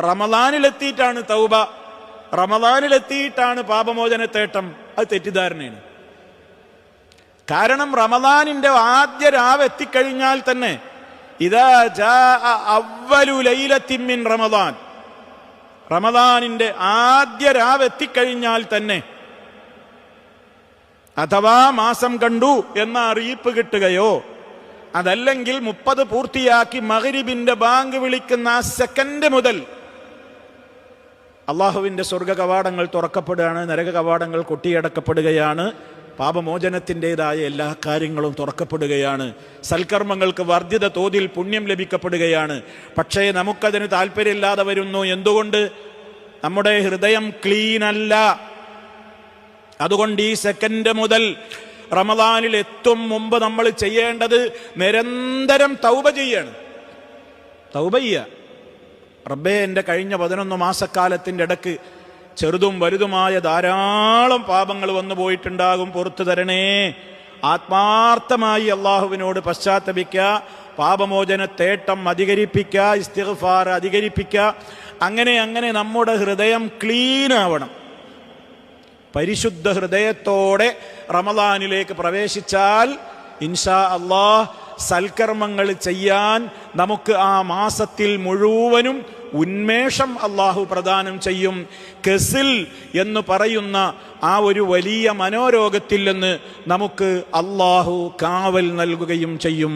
റമദാനിലെത്തിയിട്ടാണ് തൗബ, റമദാനിലെത്തിയിട്ടാണ് പാപമോചനത്തേട്ടം. അത് തെറ്റിദ്ധാരണയാണ്. കാരണം റമദാനിന്റെ ആദ്യ രാവ് എത്തിക്കഴിഞ്ഞാൽ തന്നെ ഇദാ ജാഅ അവ്വലു ലൈലത്തിൻ മിൻ റമദാൻ, റമദാനിന്റെ ആദ്യ രാവ് എത്തിക്കഴിഞ്ഞാൽ തന്നെ അഥവാ മാസം കണ്ടു എന്ന അറിയിപ്പ് കിട്ടുകയോ അതല്ലെങ്കിൽ 30 പൂർത്തിയാക്കി മഗ്രിബിന്റെ ബാങ്ക് വിളിക്കുന്ന ആ സെക്കൻഡ് മുതൽ അള്ളാഹുവിന്റെ സ്വർഗ കവാടങ്ങൾ തുറക്കപ്പെടുകയാണ്, നരക കവാടങ്ങൾ കൊട്ടിയടക്കപ്പെടുകയാണ്, പാപമോചനത്തിൻ്റെതായ എല്ലാ കാര്യങ്ങളും തുറക്കപ്പെടുകയാണ്, സൽക്കർമ്മങ്ങൾക്ക് വർദ്ധിത തോതിൽ പുണ്യം ലഭിക്കപ്പെടുകയാണ്. പക്ഷേ നമുക്കതിന് താല്പര്യമില്ലാതെ വരുന്നു. എന്തുകൊണ്ട്? നമ്മുടെ ഹൃദയം ക്ലീൻ അല്ല. അതുകൊണ്ട് ഈ സെക്കൻഡ് മുതൽ റമദാനിൽ എത്തും മുമ്പ് നമ്മൾ ചെയ്യേണ്ടത് നിരന്തരം തൗബ ചെയ്യാണ്. തൗബ ചെയ്യുക. റബ്ബേ, എൻ്റെ കഴിഞ്ഞ 11 മാസക്കാലത്തിൻ്റെ ഇടക്ക് ചെറുതും വലുതുമായ ധാരാളം പാപങ്ങൾ വന്നു പോയിട്ടുണ്ടാകും, പുറത്തു തരണേ. ആത്മാർത്ഥമായി അള്ളാഹുവിനോട് പശ്ചാത്തപിക്കുക, പാപമോചനത്തേട്ടം അധികരിപ്പിക്കുക, ഇസ്തിഗ്ഫാർ അധികരിപ്പിക്കുക. അങ്ങനെ നമ്മുടെ ഹൃദയം ക്ലീൻ ആവണം. പരിശുദ്ധ ഹൃദയത്തോടെ റമദാനിലേക്ക് പ്രവേശിച്ചാൽ ഇൻഷാ അല്ലാഹ് സൽക്കർമ്മങ്ങൾ ചെയ്യാൻ നമുക്ക് ആ മാസത്തിൽ മുഴുവനും ഉന്മേഷം അള്ളാഹു പ്രദാനം ചെയ്യും. കെസിൽ എന്ന് പറയുന്ന ആ ഒരു വലിയ മനോരോഗത്തിൽ നിന്ന് നമുക്ക് അള്ളാഹു കാവൽ നൽകുകയും ചെയ്യും.